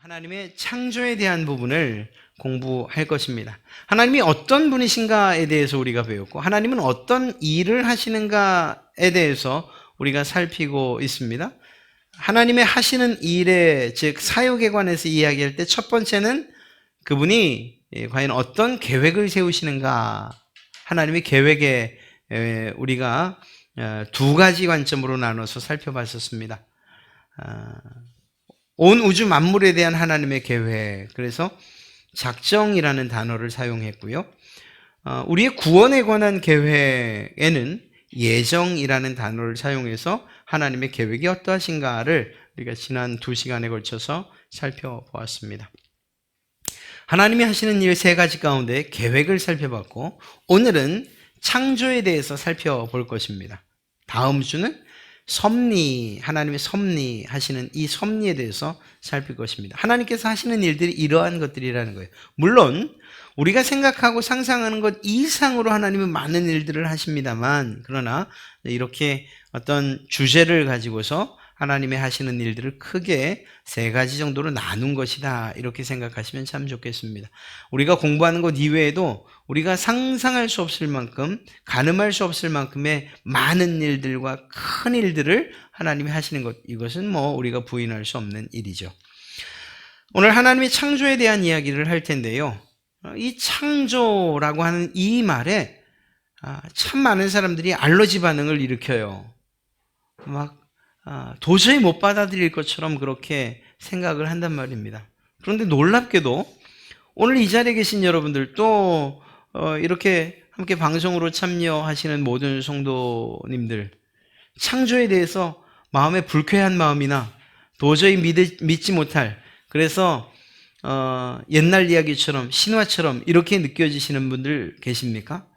하나님의 창조에 대한 부분을 공부할 것입니다. 하나님이 어떤 분이신가에 대해서 우리가 배웠고, 하나님은 어떤 일을 하시는가에 대해서 우리가 살피고 있습니다. 하나님의 하시는 일에, 즉 사역에 관해서 이야기할 때 첫 번째는 그분이 과연 어떤 계획을 세우시는가, 하나님의 계획에 우리가 두 가지 관점으로 나눠서 살펴봤었습니다. 온 우주 만물에 대한 하나님의 계획, 그래서 작정이라는 단어를 사용했고요. 우리의 구원에 관한 계획에는 예정이라는 단어를 사용해서 하나님의 계획이 어떠하신가를 우리가 지난 2시간에 걸쳐서 살펴보았습니다. 하나님이 하시는 일 세 가지 가운데 계획을 살펴봤고, 오늘은 창조에 대해서 살펴볼 것입니다. 다음 주는 섭리, 하나님의 섭리 하시는 이 섭리에 대해서 살필 것입니다. 하나님께서 하시는 일들이 이러한 것들이라는 거예요. 물론 우리가 생각하고 상상하는 것 이상으로 하나님은 많은 일들을 하십니다만, 그러나 이렇게 어떤 주제를 가지고서 하나님의 하시는 일들을 크게 세 가지 정도로 나눈 것이다, 이렇게 생각하시면 참 좋겠습니다. 우리가 공부하는 것 이외에도 우리가 상상할 수 없을 만큼, 가늠할 수 없을 만큼의 많은 일들과 큰 일들을 하나님이 하시는 것, 이것은 우리가 부인할 수 없는 일이죠. 오늘 하나님의 창조에 대한 이야기를 할 텐데요. 이 창조라고 하는 이 말에 참 많은 사람들이 알러지 반응을 일으켜요. 도저히 못 받아들일 것처럼 그렇게 생각을 한단 말입니다. 그런데 놀랍게도 오늘 이 자리에 계신 여러분들, 또 이렇게 함께 방송으로 참여하시는 모든 성도님들, 창조에 대해서 마음에 불쾌한 마음이나 도저히 믿지 못할, 그래서 옛날 이야기처럼 신화처럼 이렇게 느껴지시는 분들 계십니까?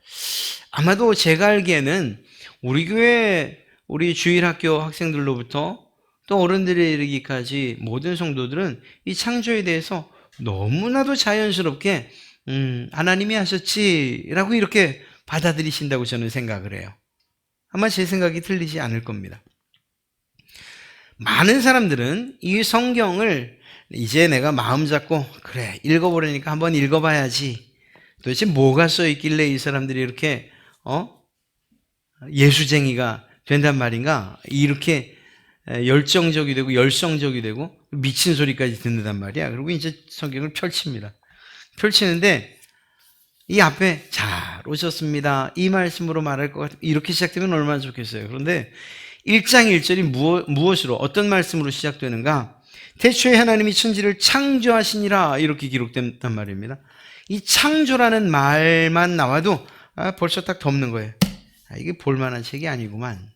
아마도 제가 알기에는 우리 교회, 우리 주일학교 학생들로부터 또 어른들에 이르기까지 모든 성도들은 이 창조에 대해서 너무나도 자연스럽게 하나님이 하셨지라고 이렇게 받아들이신다고 저는 생각을 해요. 아마 제 생각이 틀리지 않을 겁니다. 많은 사람들은 이 성경을 이제 내가 마음 잡고 그래 읽어보려니까 한번 읽어봐야지, 도대체 뭐가 써있길래 이 사람들이 이렇게 예수쟁이가 된단 말인가, 이렇게 열정적이 되고 열성적이 되고 미친 소리까지 듣는단 말이야. 그리고 이제 성경을 펼칩니다. 펼치는데 이 앞에 잘 오셨습니다, 이 말씀으로 말할 것 같아요, 이렇게 시작되면 얼마나 좋겠어요. 그런데 1장 1절이 무엇으로, 어떤 말씀으로 시작되는가? 태초에 하나님이 천지를 창조하시니라, 이렇게 기록된단 말입니다. 이 창조라는 말만 나와도 벌써 딱 덮는 거예요. 이게 볼만한 책이 아니구만.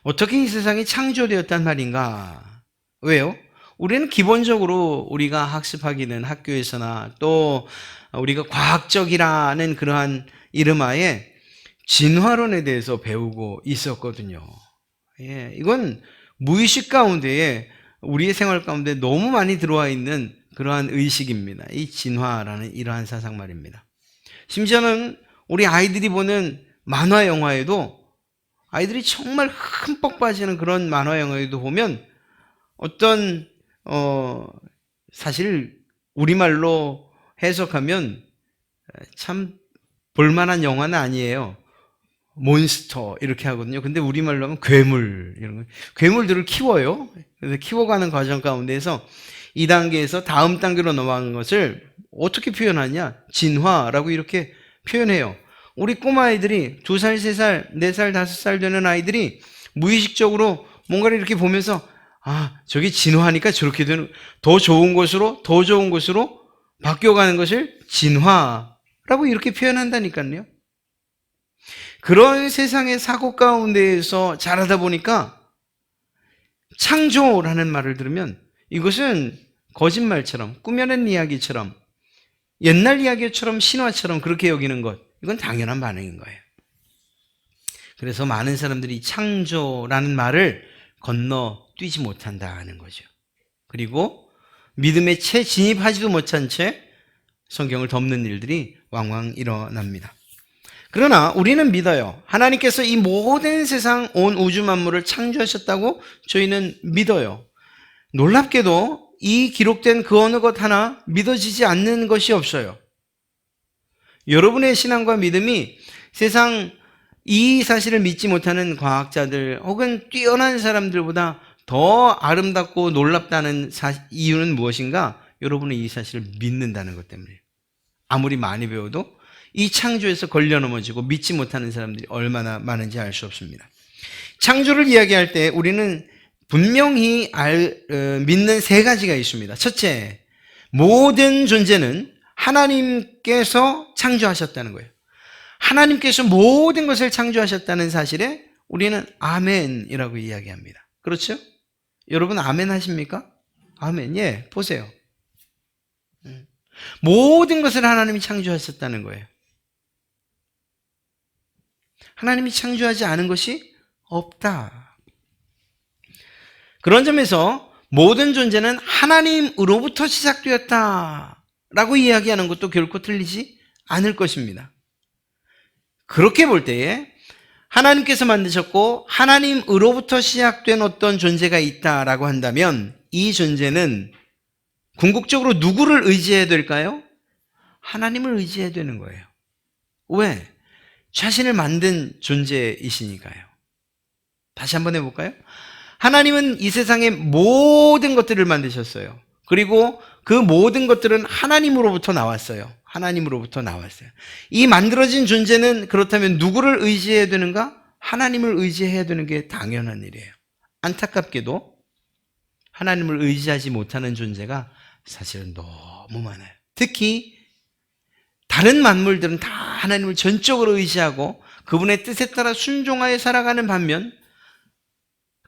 어떻게 이 세상이 창조되었단 말인가? 왜요? 우리는 기본적으로 우리가 학습하기는 학교에서나 또 우리가 과학적이라는 그러한 이름하에 진화론에 대해서 배우고 있었거든요. 이건 무의식 가운데에 우리의 생활 가운데 너무 많이 들어와 있는 그러한 의식입니다. 이 진화라는 이러한 사상 말입니다. 심지어는 우리 아이들이 보는 만화 영화에도, 아이들이 정말 흠뻑 빠지는 그런 만화 영화에도 보면 어떤 사실 우리말로 해석하면 참 볼만한 영화는 아니에요. 몬스터 이렇게 하거든요. 근데 우리말로 하면 괴물, 이런 거. 괴물들을 키워요. 그래서 키워가는 과정 가운데서 이 단계에서 다음 단계로 넘어가는 것을 어떻게 표현하냐? 진화라고 이렇게 표현해요. 우리 꼬마아이들이 2살, 3살, 4살, 5살 되는 아이들이 무의식적으로 뭔가를 이렇게 보면서 저게 진화하니까 저렇게 되는, 더 좋은 것으로 바뀌어가는 것을 진화라고 이렇게 표현한다니까요. 그런 세상의 사고 가운데에서 자라다 보니까 창조라는 말을 들으면 이것은 거짓말처럼, 꾸며낸 이야기처럼, 옛날 이야기처럼, 신화처럼 그렇게 여기는 것, 이건 당연한 반응인 거예요. 그래서 많은 사람들이 창조라는 말을 건너뛰지 못한다는 거죠. 그리고 믿음에 채 진입하지도 못한 채 성경을 덮는 일들이 왕왕 일어납니다. 그러나 우리는 믿어요. 하나님께서 이 모든 세상, 온 우주 만물을 창조하셨다고 저희는 믿어요. 놀랍게도 이 기록된 그 어느 것 하나 믿어지지 않는 것이 없어요. 여러분의 신앙과 믿음이 세상 이 사실을 믿지 못하는 과학자들 혹은 뛰어난 사람들보다 더 아름답고 놀랍다는 이유는 무엇인가? 여러분이 이 사실을 믿는다는 것 때문이에요. 아무리 많이 배워도 이 창조에서 걸려 넘어지고 믿지 못하는 사람들이 얼마나 많은지 알 수 없습니다. 창조를 이야기할 때 우리는 분명히 믿는 세 가지가 있습니다. 첫째, 모든 존재는 하나님께서 창조하셨다는 거예요. 하나님께서 모든 것을 창조하셨다는 사실에 우리는 아멘이라고 이야기합니다. 그렇죠? 여러분 아멘 하십니까? 아멘. 예, 보세요. 모든 것을 하나님이 창조하셨다는 거예요. 하나님이 창조하지 않은 것이 없다. 그런 점에서 모든 존재는 하나님으로부터 시작되었다라고 이야기하는 것도 결코 틀리지 않을 것입니다. 그렇게 볼 때에 하나님께서 만드셨고 하나님으로부터 시작된 어떤 존재가 있다라고 한다면 이 존재는 궁극적으로 누구를 의지해야 될까요? 하나님을 의지해야 되는 거예요. 왜? 자신을 만든 존재이시니까요. 다시 한번 해볼까요? 하나님은 이 세상의 모든 것들을 만드셨어요. 그리고 그 모든 것들은 하나님으로부터 나왔어요. 하나님으로부터 나왔어요. 이 만들어진 존재는 그렇다면 누구를 의지해야 되는가? 하나님을 의지해야 되는 게 당연한 일이에요. 안타깝게도 하나님을 의지하지 못하는 존재가 사실은 너무 많아요. 특히 다른 만물들은 다 하나님을 전적으로 의지하고 그분의 뜻에 따라 순종하여 살아가는 반면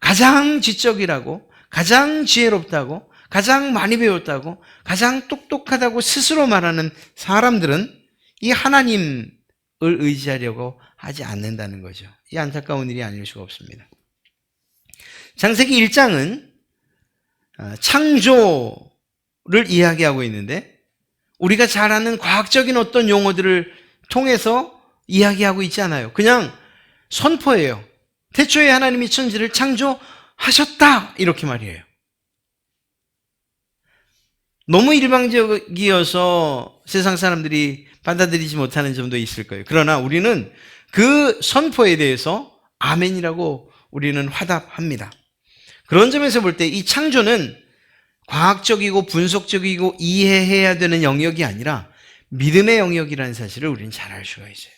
가장 지적이라고, 가장 지혜롭다고, 가장 많이 배웠다고, 가장 똑똑하다고 스스로 말하는 사람들은 이 하나님을 의지하려고 하지 않는다는 거죠. 이 안타까운 일이 아닐 수가 없습니다. 창세기 1장은 창조를 이야기하고 있는데 우리가 잘 아는 과학적인 어떤 용어들을 통해서 이야기하고 있지 않아요. 그냥 선포예요. 태초에 하나님이 천지를 창조하셨다 이렇게 말이에요. 너무 일방적이어서 세상 사람들이 받아들이지 못하는 점도 있을 거예요. 그러나 우리는 그 선포에 대해서 아멘이라고 우리는 화답합니다. 그런 점에서 볼 때 이 창조는 과학적이고 분석적이고 이해해야 되는 영역이 아니라 믿음의 영역이라는 사실을 우리는 잘 알 수가 있어요.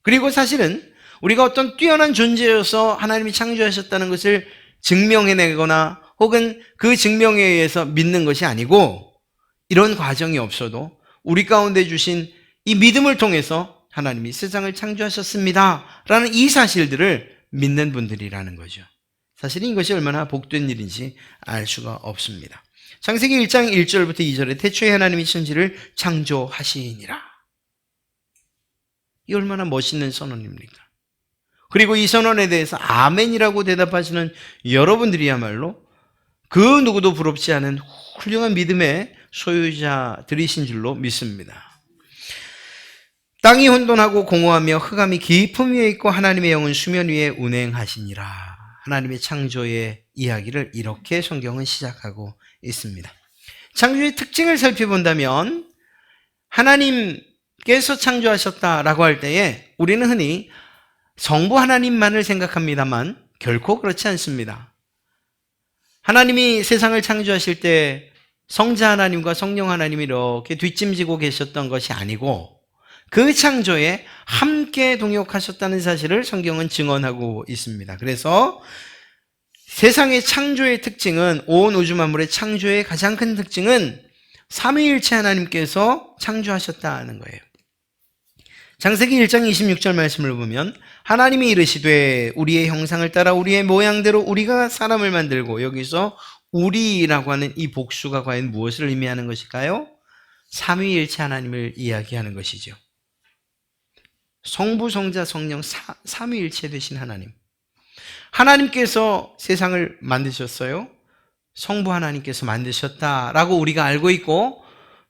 그리고 사실은 우리가 어떤 뛰어난 존재여서 하나님이 창조하셨다는 것을 증명해내거나 혹은 그 증명에 의해서 믿는 것이 아니고 이런 과정이 없어도 우리 가운데 주신 이 믿음을 통해서 하나님이 세상을 창조하셨습니다 라는 이 사실들을 믿는 분들이라는 거죠. 사실은 이것이 얼마나 복된 일인지 알 수가 없습니다. 창세기 1장 1절부터 2절에 태초에 하나님이 천지를 창조하시니라. 이 얼마나 멋있는 선언입니까? 그리고 이 선언에 대해서 아멘이라고 대답하시는 여러분들이야말로 그 누구도 부럽지 않은 훌륭한 믿음의 소유자들이신 줄로 믿습니다. 땅이 혼돈하고 공허하며 흑암이 깊음 위에 있고 하나님의 영은 수면 위에 운행하시니라. 하나님의 창조의 이야기를 이렇게 성경은 시작하고 있습니다. 창조의 특징을 살펴본다면 하나님께서 창조하셨다라고 할 때에 우리는 흔히 성부 하나님만을 생각합니다만 결코 그렇지 않습니다. 하나님이 세상을 창조하실 때 성자 하나님과 성령 하나님이 이렇게 뒷짐지고 계셨던 것이 아니고 그 창조에 함께 동역하셨다는 사실을 성경은 증언하고 있습니다. 그래서 세상의 창조의 특징은 온 우주 만물의 창조의 가장 큰 특징은 삼위일체 하나님께서 창조하셨다는 거예요. 창세기 1장 26절 말씀을 보면 하나님이 이르시되 우리의 형상을 따라 우리의 모양대로 우리가 사람을 만들고 여기서 우리라고 하는 이 복수가 과연 무엇을 의미하는 것일까요? 삼위일체 하나님을 이야기하는 것이죠. 성부, 성자, 성령 삼위일체 되신 하나님. 하나님께서 세상을 만드셨어요. 성부 하나님께서 만드셨다라고 우리가 알고 있고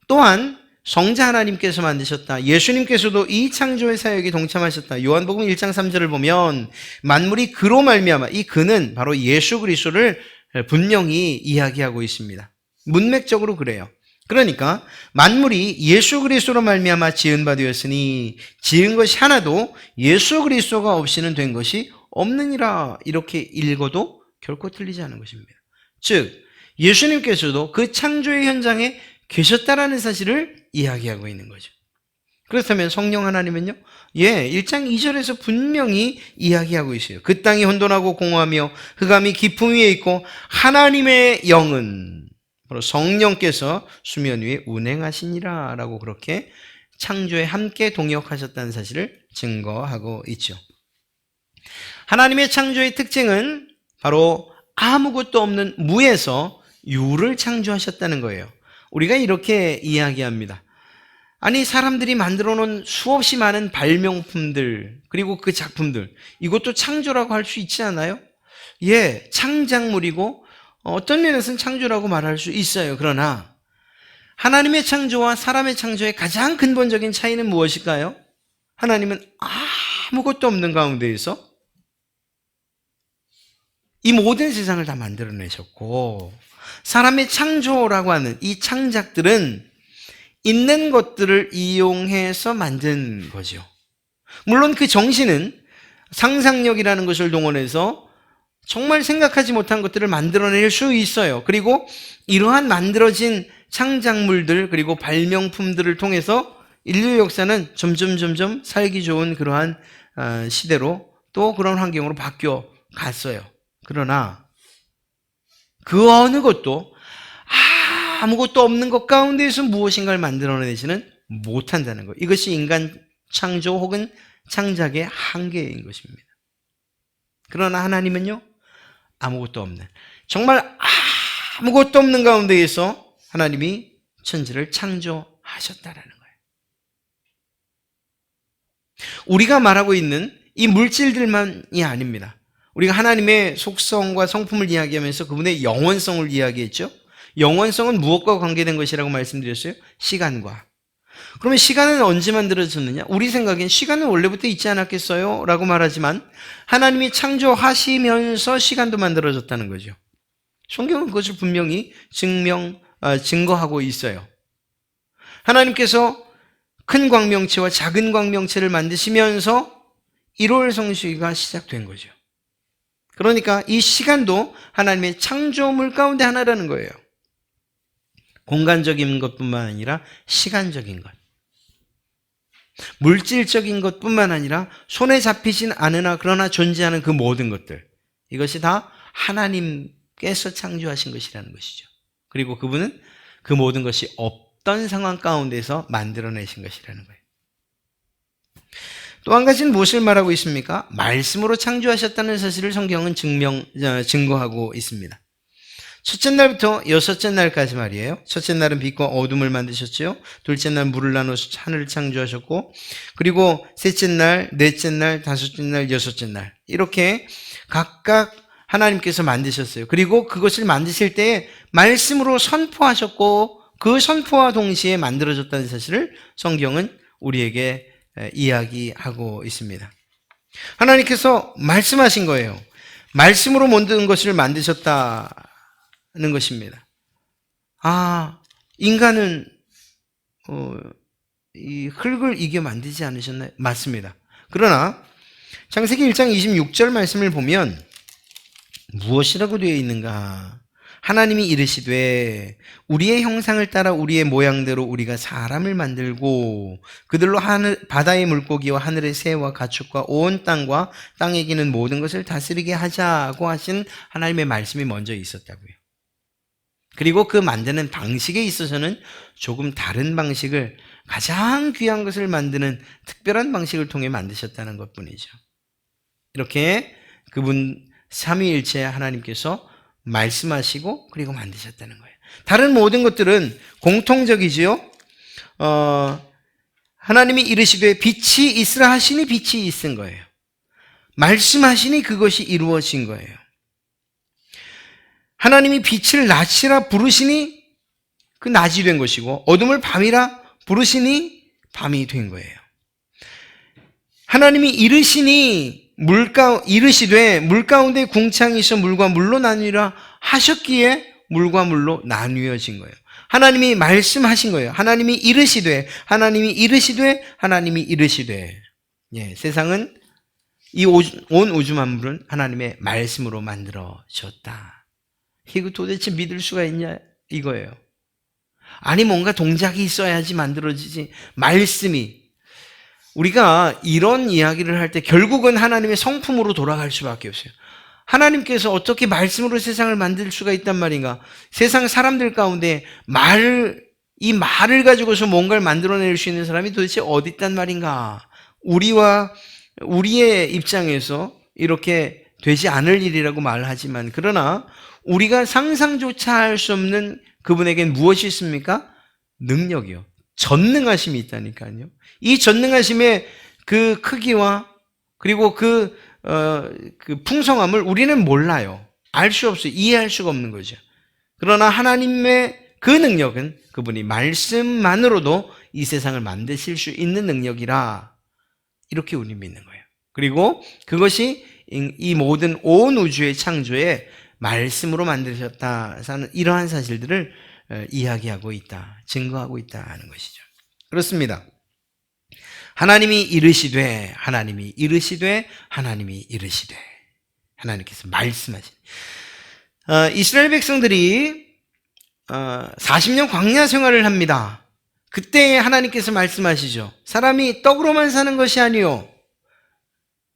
또한 성자 하나님께서 만드셨다. 예수님께서도 이 창조의 사역에 동참하셨다. 요한복음 1장 3절을 보면 만물이 그로 말미암아 이 그는 바로 예수 그리스도를 분명히 이야기하고 있습니다. 문맥적으로 그래요. 그러니까 만물이 예수 그리스도로 말미암아 지은 바 되었으니 지은 것이 하나도 예수 그리스도가 없이는 된 것이 없느니라. 이렇게 읽어도 결코 틀리지 않은 것입니다. 즉 예수님께서도 그 창조의 현장에 계셨다라는 사실을 이야기하고 있는 거죠. 그렇다면 성령 하나님은요? 1장 2절에서 분명히 이야기하고 있어요. 그 땅이 혼돈하고 공허하며 흑암이 깊음 위에 있고 하나님의 영은 바로 성령께서 수면 위에 운행하시니라 라고 그렇게 창조에 함께 동역하셨다는 사실을 증거하고 있죠. 하나님의 창조의 특징은 바로 아무것도 없는 무에서 유를 창조하셨다는 거예요. 우리가 이렇게 이야기합니다. 아니, 사람들이 만들어 놓은 수없이 많은 발명품들, 그리고 그 작품들, 이것도 창조라고 할 수 있지 않아요? 창작물이고 어떤 면에서는 창조라고 말할 수 있어요. 그러나 하나님의 창조와 사람의 창조의 가장 근본적인 차이는 무엇일까요? 하나님은 아무것도 없는 가운데에서 이 모든 세상을 다 만들어내셨고, 사람의 창조라고 하는 이 창작들은 있는 것들을 이용해서 만든 거죠. 물론 그 정신은 상상력이라는 것을 동원해서 정말 생각하지 못한 것들을 만들어낼 수 있어요. 그리고 이러한 만들어진 창작물들 그리고 발명품들을 통해서 인류 역사는 점점 살기 좋은 그러한 시대로 또 그런 환경으로 바뀌어 갔어요. 그러나 그 어느 것도 아무것도 없는 것 가운데에서 무엇인가를 만들어내지는 못한다는 것. 이것이 인간 창조 혹은 창작의 한계인 것입니다. 그러나 하나님은요, 아무것도 없는, 정말 아무것도 없는 가운데에서 하나님이 천지를 창조하셨다라는 거예요. 우리가 말하고 있는 이 물질들만이 아닙니다. 우리가 하나님의 속성과 성품을 이야기하면서 그분의 영원성을 이야기했죠. 영원성은 무엇과 관계된 것이라고 말씀드렸어요? 시간과. 그러면 시간은 언제 만들어졌느냐? 우리 생각엔 시간은 원래부터 있지 않았겠어요? 라고 말하지만 하나님이 창조하시면서 시간도 만들어졌다는 거죠. 성경은 그것을 분명히 증거하고 있어요. 하나님께서 큰 광명체와 작은 광명체를 만드시면서 1월 성수기가 시작된 거죠. 그러니까 이 시간도 하나님의 창조물 가운데 하나라는 거예요. 공간적인 것뿐만 아니라 시간적인 것, 물질적인 것뿐만 아니라 손에 잡히진 않으나 그러나 존재하는 그 모든 것들, 이것이 다 하나님께서 창조하신 것이라는 것이죠. 그리고 그분은 그 모든 것이 없던 상황 가운데서 만들어내신 것이라는 거예요. 또 한 가지는 무엇을 말하고 있습니까? 말씀으로 창조하셨다는 사실을 성경은 증거하고 있습니다. 첫째 날부터 여섯째 날까지 말이에요. 첫째 날은 빛과 어둠을 만드셨죠. 둘째 날 물을 나눠서 하늘을 창조하셨고, 그리고 셋째 날, 넷째 날, 다섯째 날, 여섯째 날, 이렇게 각각 하나님께서 만드셨어요. 그리고 그것을 만드실 때에 말씀으로 선포하셨고, 그 선포와 동시에 만들어졌다는 사실을 성경은 우리에게 이야기하고 있습니다. 하나님께서 말씀하신 거예요. 말씀으로 모든 것을 만드셨다는 것입니다. 인간은 이 흙을 이겨 만들지 않으셨나요? 맞습니다. 그러나 창세기 1장 26절 말씀을 보면 무엇이라고 되어 있는가? 하나님이 이르시되 우리의 형상을 따라 우리의 모양대로 우리가 사람을 만들고 그들로 바다의 물고기와 하늘의 새와 가축과 온 땅과 땅에 기는 모든 것을 다스리게 하자고 하신 하나님의 말씀이 먼저 있었다고요. 그리고 그 만드는 방식에 있어서는 조금 다른 방식을, 가장 귀한 것을 만드는 특별한 방식을 통해 만드셨다는 것뿐이죠. 이렇게 그분 삼위일체 하나님께서 말씀하시고 그리고 만드셨다는 거예요. 다른 모든 것들은 공통적이지요. 하나님이 이르시되 빛이 있으라 하시니 빛이 있은 거예요. 말씀하시니 그것이 이루어진 거예요. 하나님이 빛을 낮이라 부르시니 그 낮이 된 것이고, 어둠을 밤이라 부르시니 밤이 된 거예요. 하나님이 이르시되 물 가운데 궁창이 있어 물과 물로 나뉘라 하셨기에 물과 물로 나뉘어진 거예요. 하나님이 말씀하신 거예요. 하나님이 이르시되, 하나님이 이르시되, 하나님이 이르시되. 예, 세상은 온 우주 만물은 하나님의 말씀으로 만들어졌다. 이거 도대체 믿을 수가 있냐? 이거예요. 아니, 뭔가 동작이 있어야지 만들어지지. 말씀이. 우리가 이런 이야기를 할 때 결국은 하나님의 성품으로 돌아갈 수밖에 없어요. 하나님께서 어떻게 말씀으로 세상을 만들 수가 있단 말인가? 세상 사람들 가운데 이 말을 가지고서 뭔가를 만들어낼 수 있는 사람이 도대체 어디 있단 말인가? 우리의 입장에서 이렇게 되지 않을 일이라고 말하지만, 그러나 우리가 상상조차 할 수 없는 그분에겐 무엇이 있습니까? 능력이요. 전능하심이 있다니까요. 이 전능하심의 그 크기와 그리고 그 풍성함을 우리는 몰라요. 알 수 없어요. 이해할 수가 없는 거죠. 그러나 하나님의 그 능력은 그분이 말씀만으로도 이 세상을 만드실 수 있는 능력이라, 이렇게 우리 믿는 거예요. 그리고 그것이 이 모든 온 우주의 창조에 말씀으로 만드셨다는 이러한 사실들을 이야기하고 있다, 증거하고 있다 하는 것이죠. 그렇습니다. 하나님이 이르시되, 하나님이 이르시되, 하나님이 이르시되. 하나님께서 말씀하신. 이스라엘 백성들이 40년 광야 생활을 합니다. 그때 하나님께서 말씀하시죠. 사람이 떡으로만 사는 것이 아니요,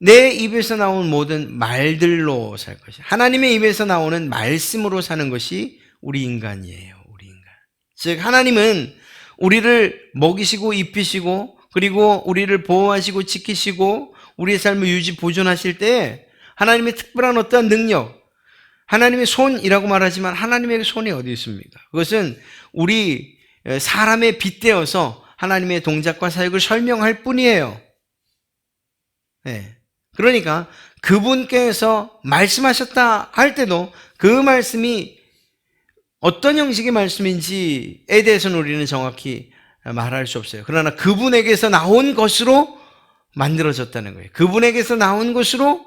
내 입에서 나온 모든 말들로 살 것이야. 하나님의 입에서 나오는 말씀으로 사는 것이 우리 인간이에요. 우리 인간. 즉 하나님은 우리를 먹이시고 입히시고 그리고 우리를 보호하시고 지키시고 우리의 삶을 유지 보존하실 때 하나님의 특별한 어떠한 능력, 하나님의 손이라고 말하지만 하나님의 손이 어디 있습니까? 그것은 우리 사람에 빗대어서 하나님의 동작과 사역을 설명할 뿐이에요. 네. 그러니까 그분께서 말씀하셨다 할 때도 그 말씀이 어떤 형식의 말씀인지에 대해서는 우리는 정확히 말할 수 없어요. 그러나 그분에게서 나온 것으로 만들어졌다는 거예요. 그분에게서 나온 것으로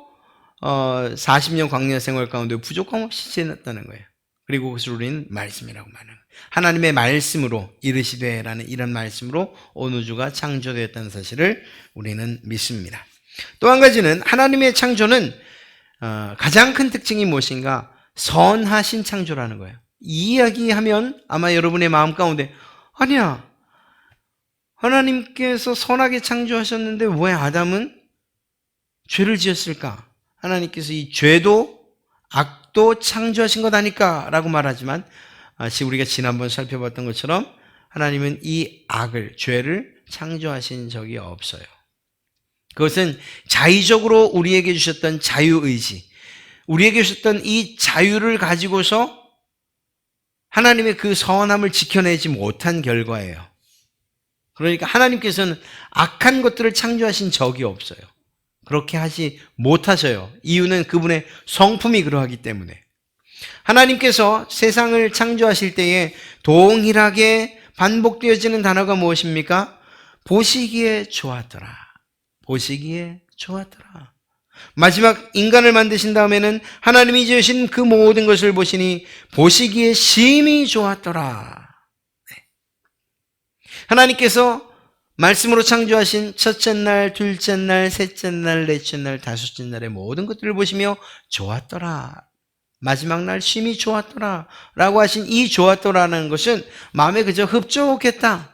40년 광야 생활 가운데 부족함 없이 지냈다는 거예요. 그리고 그것을 우리는 말씀이라고 말하는 거예요. 하나님의 말씀으로 이르시되라는 이런 말씀으로 온 우주가 창조되었다는 사실을 우리는 믿습니다. 또 한 가지는 하나님의 창조는 가장 큰 특징이 무엇인가? 선하신 창조라는 거예요. 이 이야기하면 아마 여러분의 마음 가운데, 아니야, 하나님께서 선하게 창조하셨는데 왜 아담은 죄를 지었을까? 하나님께서 이 죄도 악도 창조하신 것 아닐까? 라고 말하지만 우리가 지난번 살펴봤던 것처럼 하나님은 이 악을, 죄를 창조하신 적이 없어요. 그것은 자의적으로 우리에게 주셨던 자유의지, 우리에게 주셨던 이 자유를 가지고서 하나님의 그 선함을 지켜내지 못한 결과예요. 그러니까 하나님께서는 악한 것들을 창조하신 적이 없어요. 그렇게 하지 못하셔요. 이유는 그분의 성품이 그러하기 때문에. 하나님께서 세상을 창조하실 때에 동일하게 반복되어지는 단어가 무엇입니까? 보시기에 좋았더라. 보시기에 좋았더라. 마지막 인간을 만드신 다음에는 하나님이 지으신 그 모든 것을 보시니 보시기에 심히 좋았더라. 하나님께서 말씀으로 창조하신 첫째 날, 둘째 날, 셋째 날, 넷째 날, 다섯째 날의 모든 것들을 보시며 좋았더라. 마지막 날 심히 좋았더라 라고 하신 이 좋았더라는 것은 마음에 그저 흡족했다,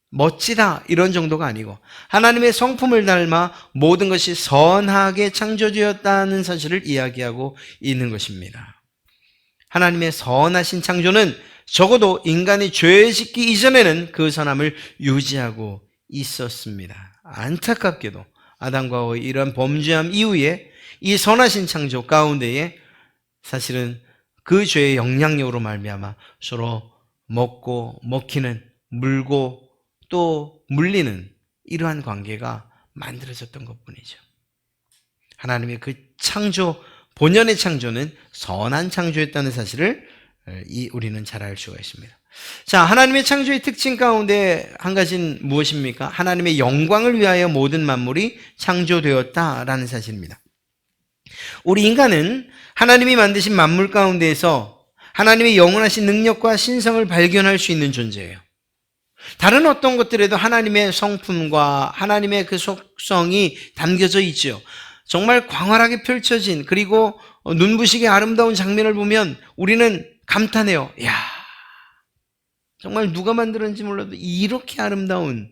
멋지다 이런 정도가 아니고 하나님의 성품을 닮아 모든 것이 선하게 창조되었다는 사실을 이야기하고 있는 것입니다. 하나님의 선하신 창조는 적어도 인간이 죄 짓기 이전에는 그 선함을 유지하고 있었습니다. 안타깝게도 아담과 하와의 이러한 범죄함 이후에 이 선하신 창조 가운데에 사실은 그 죄의 영향력으로 말미암아 서로 먹고 먹히는, 물고 또 물리는 이러한 관계가 만들어졌던 것뿐이죠. 하나님의 그 창조, 본연의 창조는 선한 창조였다는 사실을 우리는 잘 알 수가 있습니다. 자, 하나님의 창조의 특징 가운데 한 가지는 무엇입니까? 하나님의 영광을 위하여 모든 만물이 창조되었다라는 사실입니다. 우리 인간은 하나님이 만드신 만물 가운데에서 하나님의 영원하신 능력과 신성을 발견할 수 있는 존재예요. 다른 어떤 것들에도 하나님의 성품과 하나님의 그 속성이 담겨져 있죠. 정말 광활하게 펼쳐진, 그리고 눈부시게 아름다운 장면을 보면 우리는 감탄해요. 이야, 정말 누가 만들었는지 몰라도 이렇게 아름다운,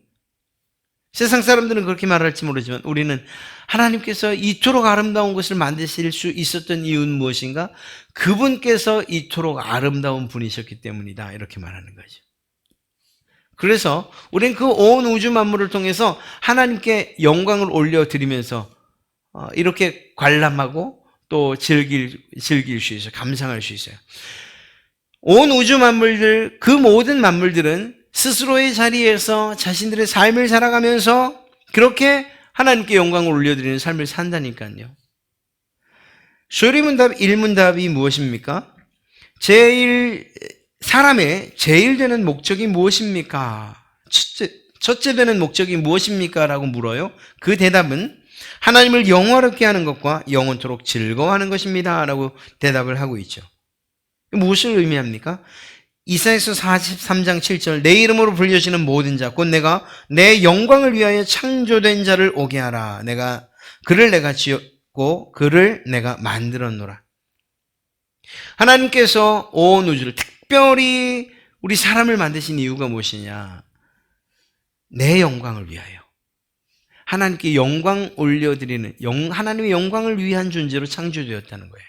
세상 사람들은 그렇게 말할지 모르지만 우리는 하나님께서 이토록 아름다운 것을 만드실 수 있었던 이유는 무엇인가? 그분께서 이토록 아름다운 분이셨기 때문이다, 이렇게 말하는 거죠. 그래서 우리는 그 온 우주 만물을 통해서 하나님께 영광을 올려드리면서 이렇게 관람하고 또 즐길 수 있어요. 감상할 수 있어요. 온 우주 만물들, 그 모든 만물들은 스스로의 자리에서 자신들의 삶을 살아가면서 그렇게 하나님께 영광을 올려드리는 삶을 산다니까요. 쇼리문답 1문답이 무엇입니까? 사람의 제일 되는 목적이 무엇입니까? 첫째 되는 목적이 무엇입니까? 라고 물어요. 그 대답은 하나님을 영화롭게 하는 것과 영원토록 즐거워하는 것입니다, 라고 대답을 하고 있죠. 무엇을 의미합니까? 이사야서 43장 7절, 내 이름으로 불려지는 모든 자 곧 내가 내 영광을 위하여 창조된 자를 오게 하라. 그를 내가 지었고 그를 내가 만들었노라. 하나님께서 온 우주를, 특별히 우리 사람을 만드신 이유가 무엇이냐? 내 영광을 위하여, 하나님께 영광 올려드리는, 하나님의 영광을 위한 존재로 창조되었다는 거예요.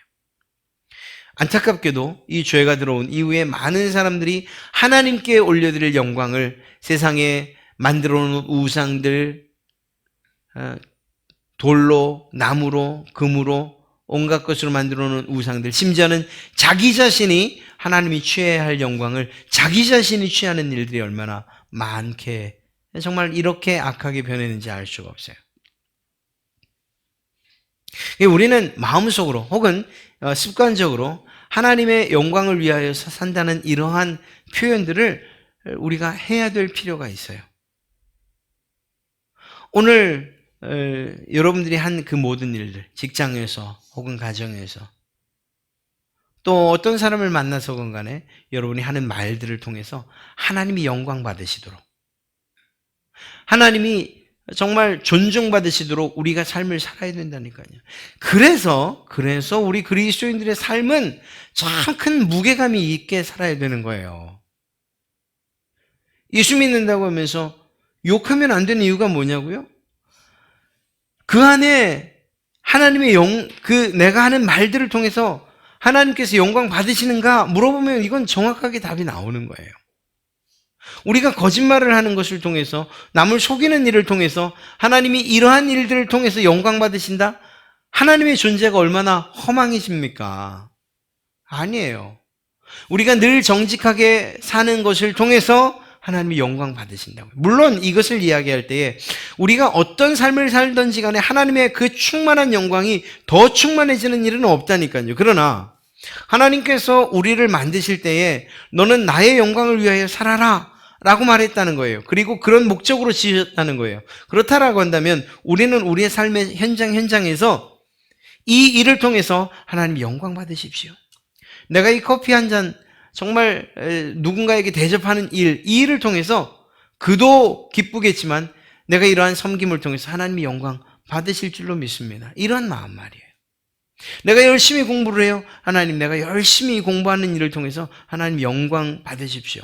안타깝게도 이 죄가 들어온 이후에 많은 사람들이 하나님께 올려드릴 영광을 세상에 만들어 놓은 우상들, 돌로, 나무로, 금으로, 온갖 것으로 만들어 놓은 우상들, 심지어는 자기 자신이 하나님이 취해야 할 영광을 자기 자신이 취하는 일들이 얼마나 많게, 정말 이렇게 악하게 변했는지 알 수가 없어요. 우리는 마음속으로 혹은 습관적으로 하나님의 영광을 위하여 산다는 이러한 표현들을 우리가 해야 될 필요가 있어요. 오늘 여러분들이 한 그 모든 일들, 직장에서 혹은 가정에서, 또 어떤 사람을 만나서건 간에 여러분이 하는 말들을 통해서 하나님이 영광 받으시도록, 하나님이 정말 존중받으시도록 우리가 삶을 살아야 된다니까요. 그래서 우리 그리스도인들의 삶은 참 큰 무게감이 있게 살아야 되는 거예요. 예수 믿는다고 하면서 욕하면 안 되는 이유가 뭐냐고요? 그 안에 하나님의 내가 하는 말들을 통해서 하나님께서 영광 받으시는가 물어보면 이건 정확하게 답이 나오는 거예요. 우리가 거짓말을 하는 것을 통해서, 남을 속이는 일을 통해서 하나님이 이러한 일들을 통해서 영광 받으신다? 하나님의 존재가 얼마나 허망해집니까? 아니에요. 우리가 늘 정직하게 사는 것을 통해서 하나님이 영광 받으신다고요. 물론 이것을 이야기할 때에 우리가 어떤 삶을 살든지 간에 하나님의 그 충만한 영광이 더 충만해지는 일은 없다니까요. 그러나 하나님께서 우리를 만드실 때에 너는 나의 영광을 위하여 살아라 라고 말했다는 거예요. 그리고 그런 목적으로 지으셨다는 거예요. 그렇다라고 한다면 우리는 우리의 삶의 현장에서 이 일을 통해서 하나님 영광 받으십시오. 내가 이 커피 한 잔 정말 누군가에게 대접하는 이 일을 통해서 그도 기쁘겠지만 내가 이러한 섬김을 통해서 하나님이 영광 받으실 줄로 믿습니다. 이런 마음 말이에요. 내가 열심히 공부를 해요. 하나님, 내가 열심히 공부하는 일을 통해서 하나님 영광 받으십시오.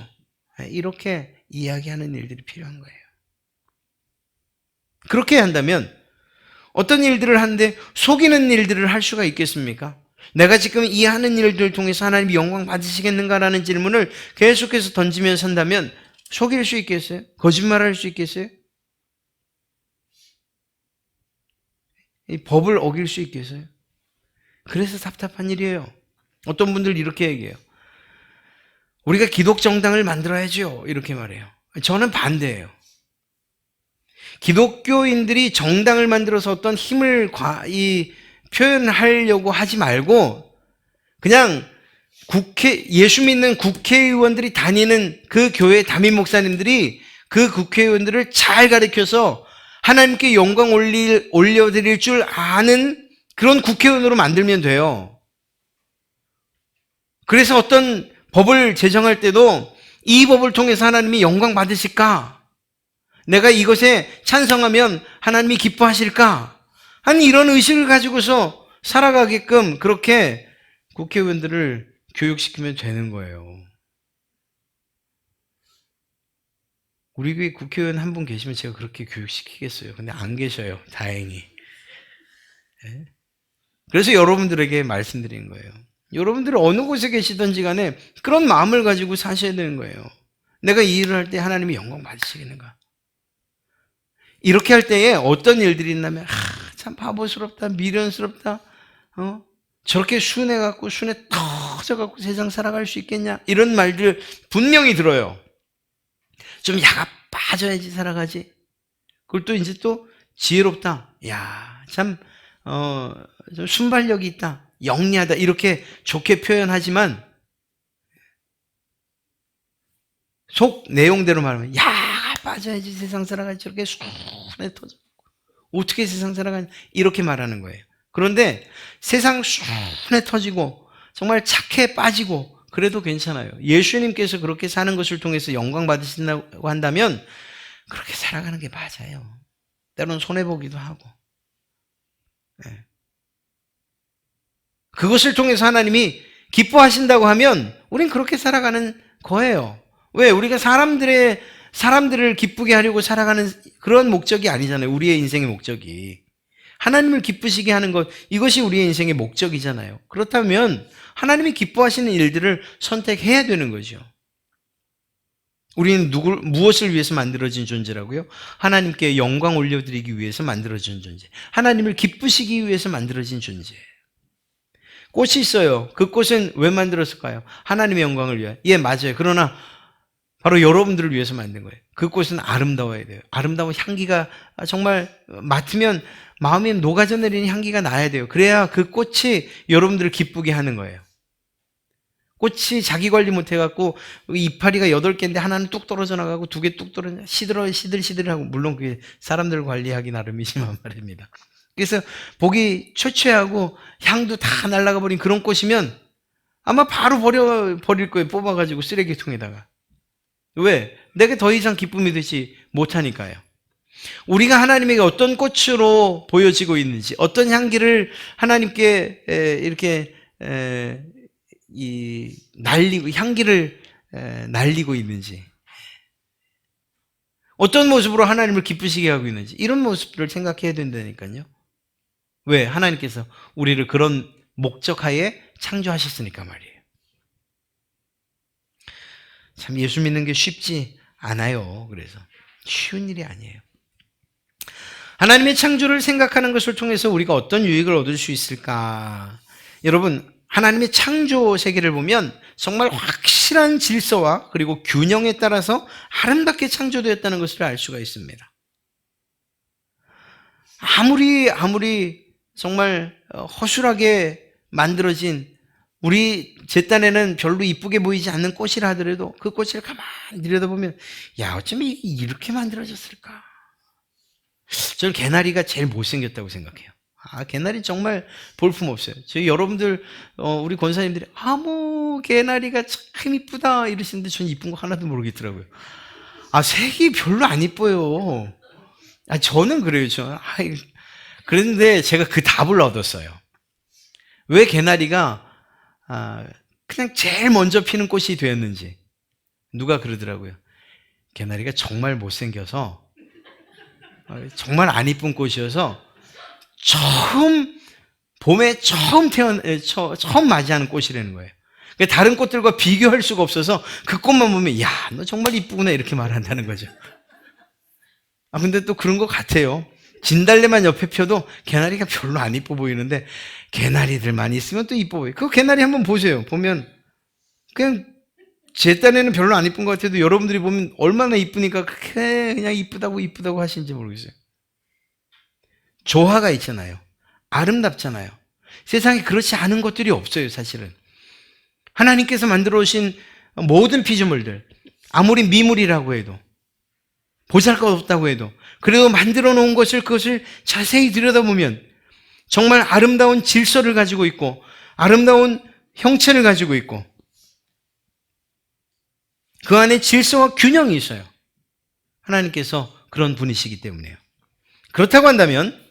이렇게 이야기하는 일들이 필요한 거예요. 그렇게 한다면 어떤 일들을 하는데 속이는 일들을 할 수가 있겠습니까? 내가 지금 이 하는 일들을 통해서 하나님이 영광 받으시겠는가라는 질문을 계속해서 던지면서 산다면 속일 수 있겠어요? 거짓말할 수 있겠어요? 이 법을 어길 수 있겠어요? 그래서 답답한 일이에요. 어떤 분들 이렇게 얘기해요. 우리가 기독정당을 만들어야죠. 이렇게 말해요. 저는 반대예요. 기독교인들이 정당을 만들어서 어떤 힘을 표현하려고 하지 말고 그냥 예수 믿는 국회의원들이 다니는 그 교회 담임 목사님들이 그 국회의원들을 잘 가르쳐서 하나님께 영광 올려드릴 줄 아는 그런 국회의원으로 만들면 돼요. 그래서 어떤 법을 제정할 때도 이 법을 통해서 하나님이 영광 받으실까? 내가 이것에 찬성하면 하나님이 기뻐하실까? 하는 이런 의식을 가지고서 살아가게끔 그렇게 국회의원들을 교육시키면 되는 거예요. 우리 교회 국회의원 한 분 계시면 제가 그렇게 교육시키겠어요. 근데 안 계셔요. 다행히. 그래서 여러분들에게 말씀드린 거예요. 여러분들이 어느 곳에 계시든지 간에 그런 마음을 가지고 사셔야 되는 거예요. 내가 이 일을 할 때 하나님이 영광 받으시겠는가? 이렇게 할 때에 어떤 일들이 있냐면 참 바보스럽다, 미련스럽다, 저렇게 순해갖고 순해 터져갖고 세상 살아갈 수 있겠냐? 이런 말들 분명히 들어요. 좀 야가 빠져야지 살아가지. 그걸 또 이제 또 지혜롭다. 야, 참 좀 순발력이 있다. 영리하다. 이렇게 좋게 표현하지만 속 내용대로 말하면 야가 빠져야지 세상 살아가지. 저렇게 순해 터져. 어떻게 세상 살아가냐. 이렇게 말하는 거예요. 그런데 세상 순해 터지고 정말 착해 빠지고 그래도 괜찮아요. 예수님께서 그렇게 사는 것을 통해서 영광 받으신다고 한다면 그렇게 살아가는 게 맞아요. 때로는 손해보기도 하고. 네. 그것을 통해서 하나님이 기뻐하신다고 하면 우린 그렇게 살아가는 거예요. 왜? 우리가 사람들을 기쁘게 하려고 살아가는 그런 목적이 아니잖아요. 우리의 인생의 목적이. 하나님을 기쁘시게 하는 것, 이것이 우리의 인생의 목적이잖아요. 그렇다면 하나님이 기뻐하시는 일들을 선택해야 되는 거죠. 우리는 무엇을 위해서 만들어진 존재라고요? 하나님께 영광 올려드리기 위해서 만들어진 존재. 하나님을 기쁘시기 위해서 만들어진 존재. 꽃이 있어요. 그 꽃은 왜 만들었을까요? 하나님의 영광을 위하여. 예, 맞아요. 그러나 바로 여러분들을 위해서 만든 거예요. 그 꽃은 아름다워야 돼요. 아름다운 향기가 정말 맡으면 마음에 녹아져 내리는 향기가 나야 돼요. 그래야 그 꽃이 여러분들을 기쁘게 하는 거예요. 꽃이 자기 관리 못해갖고 이파리가 8개인데 하나는 뚝 떨어져 나가고 2개 뚝 떨어져 시들시들하고, 물론 그게 사람들 관리하기 나름이지만 말입니다. 그래서 보기 초췌하고 향도 다 날아가 버린 그런 꽃이면 아마 바로 버릴 거예요. 뽑아가지고 쓰레기통에다가. 왜? 내게 더 이상 기쁨이 되지 못하니까요. 우리가 하나님에게 어떤 꽃으로 보여지고 있는지, 어떤 향기를 하나님께 이렇게 향기를 날리고 있는지, 어떤 모습으로 하나님을 기쁘시게 하고 있는지, 이런 모습들을 생각해야 된다니까요. 왜? 하나님께서 우리를 그런 목적하에 창조하셨으니까 말이에요. 참 예수 믿는 게 쉽지 않아요. 그래서 쉬운 일이 아니에요. 하나님의 창조를 생각하는 것을 통해서 우리가 어떤 유익을 얻을 수 있을까? 여러분, 하나님의 창조 세계를 보면 정말 확실한 질서와 그리고 균형에 따라서 아름답게 창조되었다는 것을 알 수가 있습니다. 아무리 정말 허술하게 만들어진 제 딴에는 별로 이쁘게 보이지 않는 꽃이라 하더라도 그 꽃을 가만히 들여다보면 야, 어쩌면 이게 이렇게 만들어졌을까? 저는 개나리가 제일 못생겼다고 생각해요. 개나리 정말 볼품없어요. 저희 여러분들, 우리 권사님들이 개나리가 참 이쁘다 이러시는데 저는 이쁜 거 하나도 모르겠더라고요. 색이 별로 안 이뻐요. 저는 그래요. 그런데 제가 그 답을 얻었어요. 왜 개나리가 그냥 제일 먼저 피는 꽃이 되었는지. 누가 그러더라고요. 개나리가 정말 못생겨서, 정말 안 이쁜 꽃이어서 봄에 처음 맞이하는 꽃이라는 거예요. 다른 꽃들과 비교할 수가 없어서 그 꽃만 보면 야, 너 정말 이쁘구나 이렇게 말한다는 거죠. 근데 또 그런 것 같아요. 진달래만 옆에 펴도 개나리가 별로 안 이뻐 보이는데 개나리들만 있으면 또 이뻐 보여요. 그 개나리 한번 보세요. 보면 그냥 제 딴에는 별로 안 이쁜 것 같아도 여러분들이 보면 얼마나 이쁘니까 그냥 이쁘다고 하시는지 모르겠어요. 조화가 있잖아요. 아름답잖아요. 세상에 그렇지 않은 것들이 없어요, 사실은. 하나님께서 만들어 오신 모든 피조물들, 아무리 미물이라고 해도, 보잘것없다고 해도, 그래도 만들어 놓은 그것을 자세히 들여다보면 정말 아름다운 질서를 가지고 있고 아름다운 형체를 가지고 있고 그 안에 질서와 균형이 있어요. 하나님께서 그런 분이시기 때문에요. 그렇다고 한다면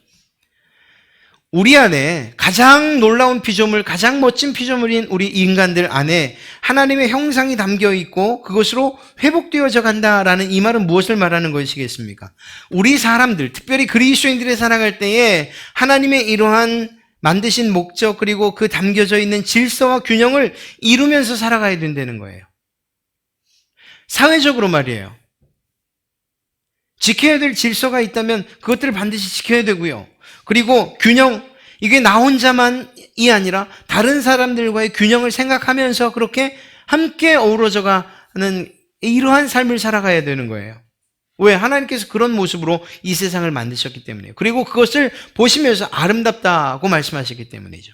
우리 안에 가장 놀라운 피조물, 가장 멋진 피조물인 우리 인간들 안에 하나님의 형상이 담겨 있고 그것으로 회복되어져 간다라는 이 말은 무엇을 말하는 것이겠습니까? 우리 사람들, 특별히 그리스도인들이 살아갈 때에 하나님의 이러한 만드신 목적 그리고 그 담겨져 있는 질서와 균형을 이루면서 살아가야 된다는 거예요. 사회적으로 말이에요. 지켜야 될 질서가 있다면 그것들을 반드시 지켜야 되고요. 그리고 균형, 이게 나 혼자만이 아니라 다른 사람들과의 균형을 생각하면서 그렇게 함께 어우러져 가는 이러한 삶을 살아가야 되는 거예요. 왜? 하나님께서 그런 모습으로 이 세상을 만드셨기 때문에요. 그리고 그것을 보시면서 아름답다고 말씀하셨기 때문이죠.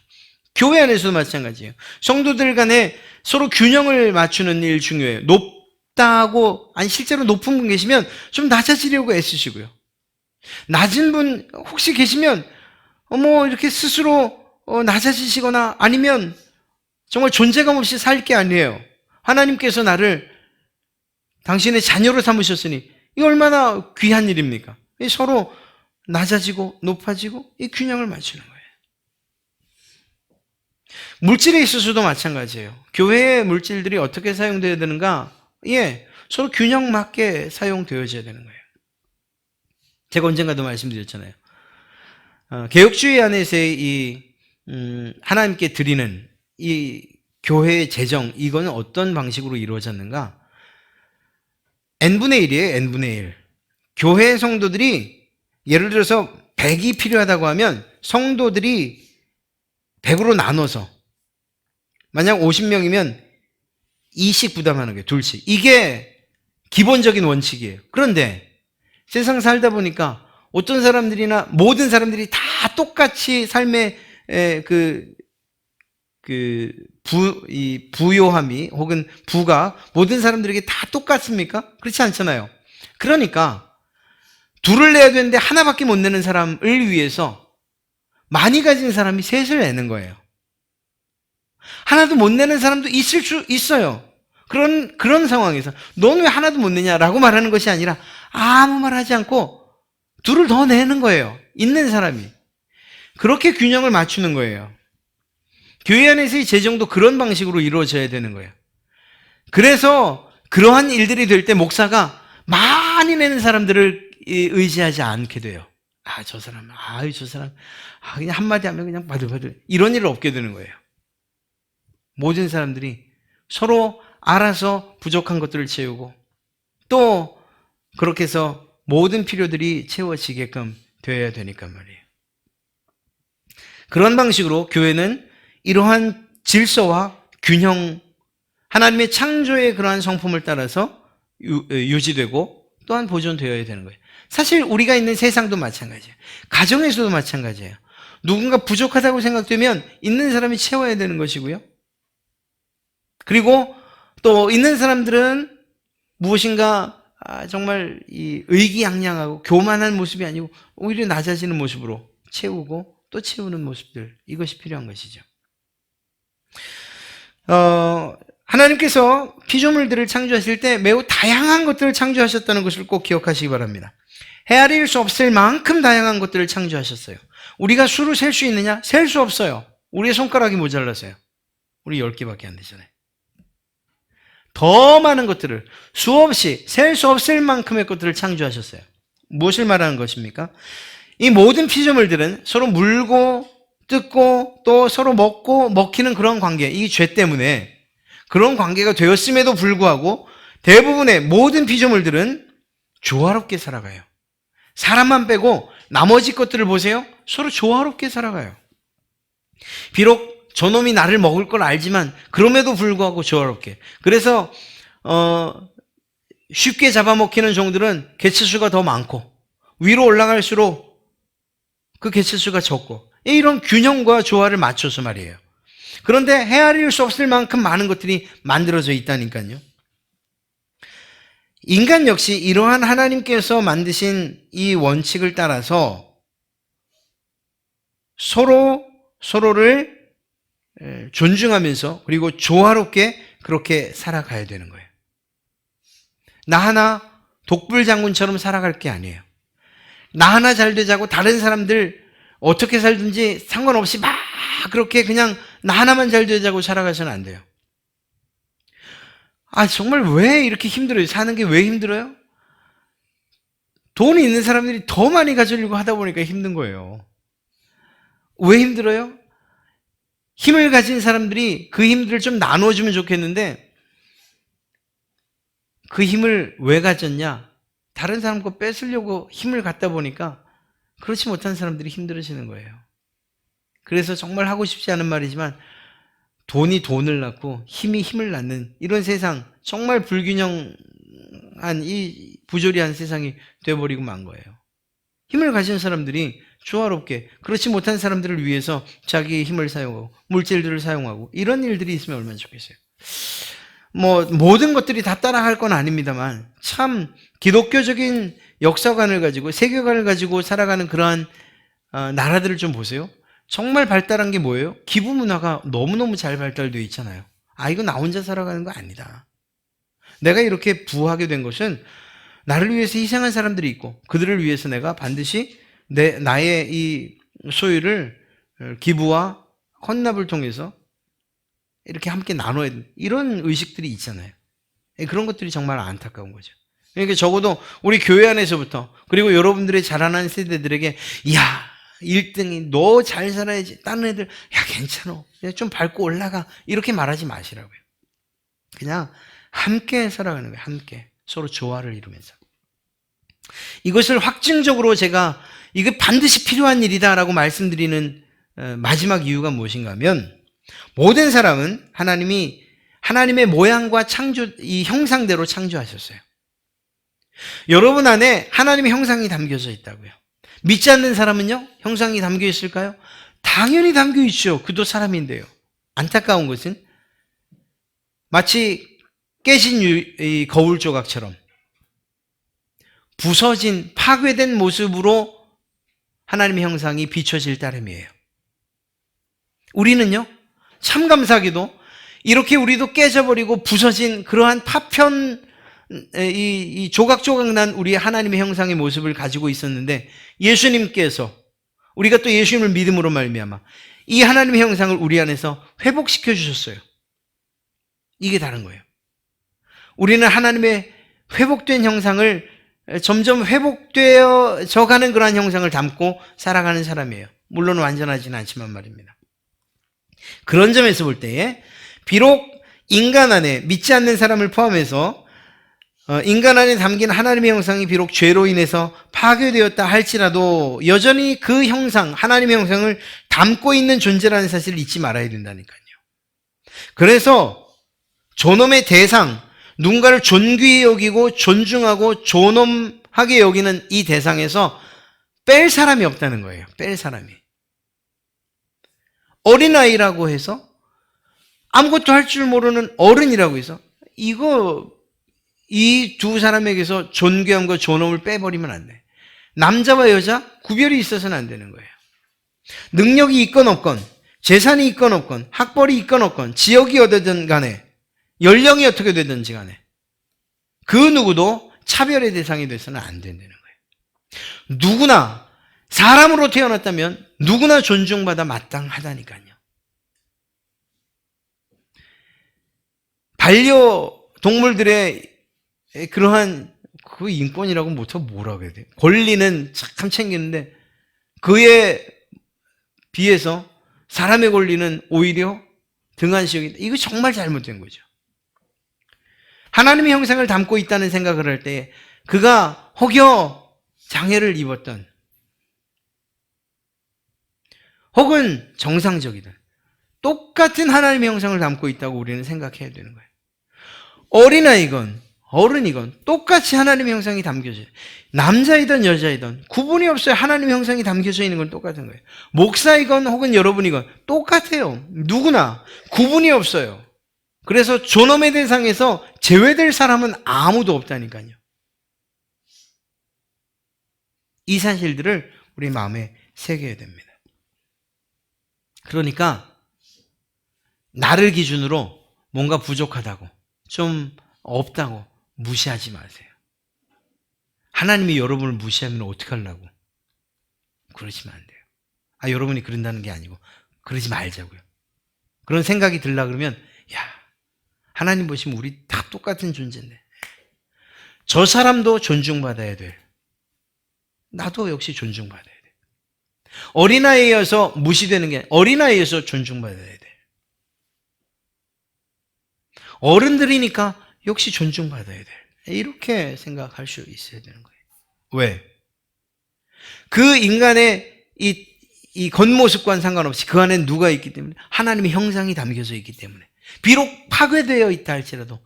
교회 안에서도 마찬가지예요. 성도들 간에 서로 균형을 맞추는 일 중요해요. 높다고, 아니 실제로 높은 분 계시면 좀 낮아지려고 애쓰시고요. 낮은 분 혹시 계시면 이렇게 스스로 낮아지시거나 아니면 정말 존재감 없이 살 게 아니에요. 하나님께서 나를 당신의 자녀로 삼으셨으니 이 얼마나 귀한 일입니까? 서로 낮아지고 높아지고 이 균형을 맞추는 거예요. 물질에 있어서도 마찬가지예요. 교회의 물질들이 어떻게 사용되어야 되는가? 서로 균형 맞게 사용되어져야 되는 거예요. 제가 언젠가도 말씀드렸잖아요. 개혁주의 안에서의 하나님께 드리는 이 교회의 재정, 이거는 어떤 방식으로 이루어졌는가? n분의 1이에요, n분의 1. 교회 성도들이 예를 들어서 100이 필요하다고 하면 성도들이 100으로 나눠서 만약 50명이면 2씩 부담하는 거예요, 둘씩. 이게 기본적인 원칙이에요. 그런데 세상 살다 보니까 어떤 사람들이나 모든 사람들이 다 똑같이 삶의 이 부요함이 혹은 부가 모든 사람들에게 다 똑같습니까? 그렇지 않잖아요. 그러니까 둘을 내야 되는데 하나밖에 못 내는 사람을 위해서 많이 가진 사람이 셋을 내는 거예요. 하나도 못 내는 사람도 있을 수 있어요. 그런 상황에서 넌 왜 하나도 못 내냐라고 말하는 것이 아니라 아무 말 하지 않고 둘을 더 내는 거예요. 있는 사람이. 그렇게 균형을 맞추는 거예요. 교회 안에서의 재정도 그런 방식으로 이루어져야 되는 거예요. 그래서 그러한 일들이 될 때 목사가 많이 내는 사람들을 의지하지 않게 돼요. 저 사람, 그냥 한마디 하면 그냥 바들바들. 이런 일을 없게 되는 거예요. 모든 사람들이 서로 알아서 부족한 것들을 채우고 또 그렇게 해서 모든 필요들이 채워지게끔 되어야 되니까 말이에요. 그런 방식으로 교회는 이러한 질서와 균형, 하나님의 창조의 그러한 성품을 따라서 유지되고 또한 보존되어야 되는 거예요. 사실 우리가 있는 세상도 마찬가지예요. 가정에서도 마찬가지예요. 누군가 부족하다고 생각되면 있는 사람이 채워야 되는 것이고요. 그리고 또 있는 사람들은 무엇인가 정말 이 의기양양하고 교만한 모습이 아니고 오히려 낮아지는 모습으로 채우고 또 채우는 모습들, 이것이 필요한 것이죠. 하나님께서 피조물들을 창조하실 때 매우 다양한 것들을 창조하셨다는 것을 꼭 기억하시기 바랍니다. 헤아릴 수 없을 만큼 다양한 것들을 창조하셨어요. 우리가 수로 셀 수 있느냐? 셀 수 없어요. 우리의 손가락이 모자라서요. 우리 10개밖에 안 되잖아요. 더 많은 것들을 수없이 셀 수 없을 만큼의 것들을 창조하셨어요. 무엇을 말하는 것입니까? 이 모든 피조물들은 서로 물고 뜯고 또 서로 먹고 먹히는 그런 관계, 이 죄 때문에 그런 관계가 되었음에도 불구하고 대부분의 모든 피조물들은 조화롭게 살아가요. 사람만 빼고 나머지 것들을 보세요. 서로 조화롭게 살아가요. 비록 저놈이 나를 먹을 걸 알지만 그럼에도 불구하고 조화롭게. 그래서 쉽게 잡아먹히는 종들은 개체수가 더 많고 위로 올라갈수록 그 개체수가 적고 이런 균형과 조화를 맞춰서 말이에요. 그런데 헤아릴 수 없을 만큼 많은 것들이 만들어져 있다니까요. 인간 역시 이러한 하나님께서 만드신 이 원칙을 따라서 서로를 존중하면서 그리고 조화롭게 그렇게 살아가야 되는 거예요. 나 하나 독불장군처럼 살아갈 게 아니에요. 나 하나 잘 되자고 다른 사람들 어떻게 살든지 상관없이 막 그렇게 그냥 나 하나만 잘 되자고 살아가서는 안 돼요. 정말 왜 이렇게 힘들어요? 사는 게 왜 힘들어요? 돈이 있는 사람들이 더 많이 가지려고 하다 보니까 힘든 거예요. 왜 힘들어요? 힘을 가진 사람들이 그 힘들을 좀 나눠주면 좋겠는데 그 힘을 왜 가졌냐? 다른 사람 거 뺏으려고 힘을 갖다 보니까 그렇지 못한 사람들이 힘들어지는 거예요. 그래서 정말 하고 싶지 않은 말이지만 돈이 돈을 낳고 힘이 힘을 낳는 이런 세상, 정말 불균형한 이 부조리한 세상이 되어버리고 만 거예요. 힘을 가진 사람들이 조화롭게, 그렇지 못한 사람들을 위해서 자기의 힘을 사용하고 물질들을 사용하고 이런 일들이 있으면 얼마나 좋겠어요. 모든 것들이 다 따라할 건 아닙니다만 참 기독교적인 역사관을 가지고 세계관을 가지고 살아가는 그러한 나라들을 좀 보세요. 정말 발달한 게 뭐예요? 기부 문화가 너무너무 잘 발달되어 있잖아요. 이거 나 혼자 살아가는 거 아니다. 내가 이렇게 부하게 된 것은 나를 위해서 희생한 사람들이 있고 그들을 위해서 내가 반드시 나의 이 소유를 기부와 헌납을 통해서 이렇게 함께 나눠야 된다. 이런 의식들이 있잖아요. 그런 것들이 정말 안타까운 거죠. 그러니까 적어도 우리 교회 안에서부터 그리고 여러분들의 자라난 세대들에게 1등이 너 잘 살아야지. 다른 애들 괜찮아. 좀 밟고 올라가. 이렇게 말하지 마시라고요. 그냥 함께 살아가는 거예요. 함께. 서로 조화를 이루면서. 이것을 확증적으로 제가 이게 반드시 필요한 일이다라고 말씀드리는 마지막 이유가 무엇인가 하면 모든 사람은 하나님이 하나님의 모양과 이 형상대로 창조하셨어요. 여러분 안에 하나님의 형상이 담겨져 있다고요. 믿지 않는 사람은요? 형상이 담겨 있을까요? 당연히 담겨 있죠. 그도 사람인데요. 안타까운 것은 마치 깨진 이 거울 조각처럼 부서진 파괴된 모습으로 하나님의 형상이 비춰질 따름이에요. 우리는요? 참 감사하게도 이렇게 우리도 깨져버리고 부서진 그러한 파편 이 조각조각 난 우리의 하나님의 형상의 모습을 가지고 있었는데 예수님께서 우리가 또 예수님을 믿음으로 말미암아 이 하나님의 형상을 우리 안에서 회복시켜 주셨어요. 이게 다른 거예요. 우리는 하나님의 회복된 형상을 점점 회복되어져 가는 그러한 형상을 담고 살아가는 사람이에요. 물론 완전하지는 않지만 말입니다. 그런 점에서 볼 때에 비록 인간 안에 믿지 않는 사람을 포함해서 인간 안에 담긴 하나님의 형상이 비록 죄로 인해서 파괴되었다 할지라도 여전히 그 형상, 하나님의 형상을 담고 있는 존재라는 사실을 잊지 말아야 된다니까요. 그래서 존엄의 대상, 누군가를 존귀히 여기고 존중하고 존엄하게 여기는 이 대상에서 뺄 사람이 없다는 거예요. 뺄 사람이. 어린아이라고 해서 아무것도 할 줄 모르는 어른이라고 해서 이 두 사람에게서 존귀함과 존엄을 빼버리면 안 돼. 남자와 여자 구별이 있어서는 안 되는 거예요. 능력이 있건 없건, 재산이 있건 없건, 학벌이 있건 없건, 지역이 어디든 간에, 연령이 어떻게 되든지 간에 그 누구도 차별의 대상이 돼서는 안 된다는 거예요. 누구나 사람으로 태어났다면 누구나 존중받아 마땅하다니까요. 반려동물들의 그러한 그 인권이라고 못하고 뭐라고 해야 돼요? 권리는 참 챙기는데 그에 비해서 사람의 권리는 오히려 등한시여긴다. 이거 정말 잘못된 거죠. 하나님의 형상을 담고 있다는 생각을 할 때 그가 혹여 장애를 입었던 혹은 정상적이든 똑같은 하나님의 형상을 담고 있다고 우리는 생각해야 되는 거예요. 어린아이건 어른이건 똑같이 하나님의 형상이 담겨져요. 남자이든 여자이든 구분이 없어요. 하나님의 형상이 담겨져 있는 건 똑같은 거예요. 목사이건 혹은 여러분이건 똑같아요. 누구나 구분이 없어요. 그래서 존엄의 대상에서 제외될 사람은 아무도 없다니까요. 이 사실들을 우리 마음에 새겨야 됩니다. 그러니까 나를 기준으로 뭔가 부족하다고, 좀 없다고, 무시하지 마세요. 하나님이 여러분을 무시하면 어떡하려고? 그러시면 안 돼요. 여러분이 그런다는 게 아니고 그러지 말자고요. 그런 생각이 들라 그러면 하나님 보시면 우리 다 똑같은 존재인데 저 사람도 존중받아야 돼. 나도 역시 존중받아야 돼. 어린아이여서 무시되는 게 아니라 어린아이여서 존중받아야 돼. 어른들이니까 역시 존중받아야 돼. 이렇게 생각할 수 있어야 되는 거예요. 왜? 그 인간의 이 겉모습과는 상관없이 그 안에 누가 있기 때문에 하나님의 형상이 담겨져 있기 때문에 비록 파괴되어 있다 할지라도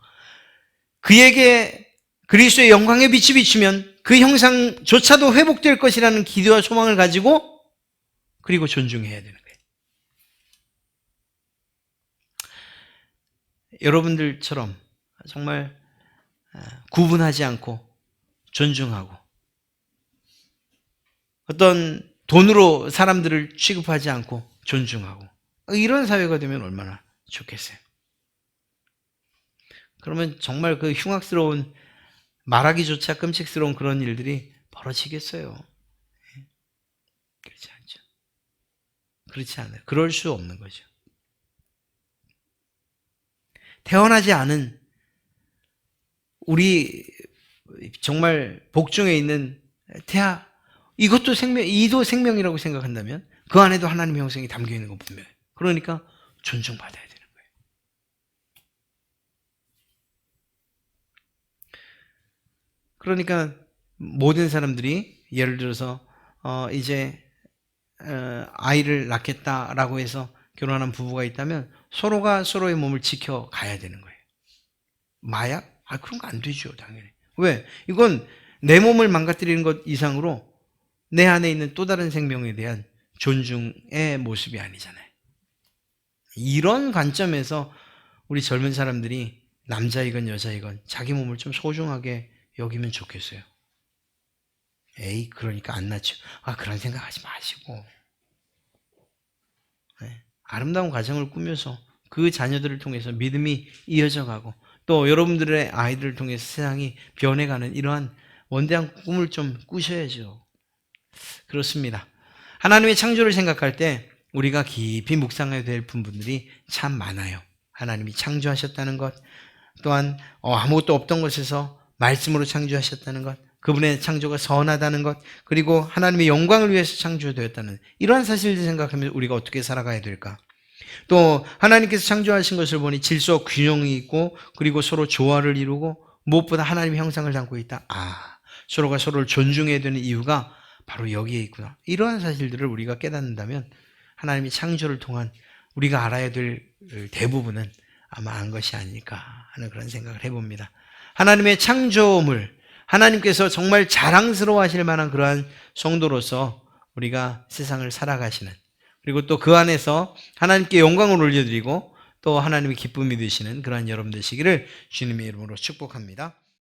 그에게 그리스도의 영광의 빛이 비치면 그 형상조차도 회복될 것이라는 기대와 소망을 가지고 그리고 존중해야 되는 거예요. 여러분들처럼 정말 구분하지 않고 존중하고 어떤 돈으로 사람들을 취급하지 않고 존중하고 이런 사회가 되면 얼마나 좋겠어요. 그러면 정말 그 흉악스러운 말하기조차 끔찍스러운 그런 일들이 벌어지겠어요. 그렇지 않죠. 그렇지 않아요. 그럴 수 없는 거죠. 태어나지 않은 우리 정말 복중에 있는 태아 이것도 이도 생명이라고 생각한다면 그 안에도 하나님의 형성이 담겨 있는 건 분명해요. 그러니까 존중받아야 되는 거예요. 그러니까 모든 사람들이 예를 들어서 이제 아이를 낳겠다라고 해서 결혼한 부부가 있다면 서로가 서로의 몸을 지켜가야 되는 거예요. 마약? 그런 거 안 되죠, 당연히. 왜? 이건 내 몸을 망가뜨리는 것 이상으로 내 안에 있는 또 다른 생명에 대한 존중의 모습이 아니잖아요. 이런 관점에서 우리 젊은 사람들이 남자이건 여자이건 자기 몸을 좀 소중하게 여기면 좋겠어요. 그러니까 안 낳죠. 그런 생각하지 마시고 아름다운 가정을 꾸며서 그 자녀들을 통해서 믿음이 이어져 가고 또 여러분들의 아이들을 통해서 세상이 변해가는 이러한 원대한 꿈을 좀 꾸셔야죠. 그렇습니다. 하나님의 창조를 생각할 때 우리가 깊이 묵상해야 될 부분들이 참 많아요. 하나님이 창조하셨다는 것, 또한 아무것도 없던 것에서 말씀으로 창조하셨다는 것, 그분의 창조가 선하다는 것, 그리고 하나님의 영광을 위해서 창조되었다는 이러한 사실을 생각하면 우리가 어떻게 살아가야 될까? 또 하나님께서 창조하신 것을 보니 질서 균형이 있고 그리고 서로 조화를 이루고 무엇보다 하나님의 형상을 담고 있다. 서로가 서로를 존중해야 되는 이유가 바로 여기에 있구나. 이러한 사실들을 우리가 깨닫는다면 하나님의 창조를 통한 우리가 알아야 될 대부분은 아마 안 것이 아닐까 하는 그런 생각을 해봅니다. 하나님의 창조물, 하나님께서 정말 자랑스러워 하실 만한 그러한 성도로서 우리가 세상을 살아가시는, 그리고 또 그 안에서 하나님께 영광을 올려드리고 또 하나님의 기쁨이 되시는 그러한 여러분 되시기를 주님의 이름으로 축복합니다.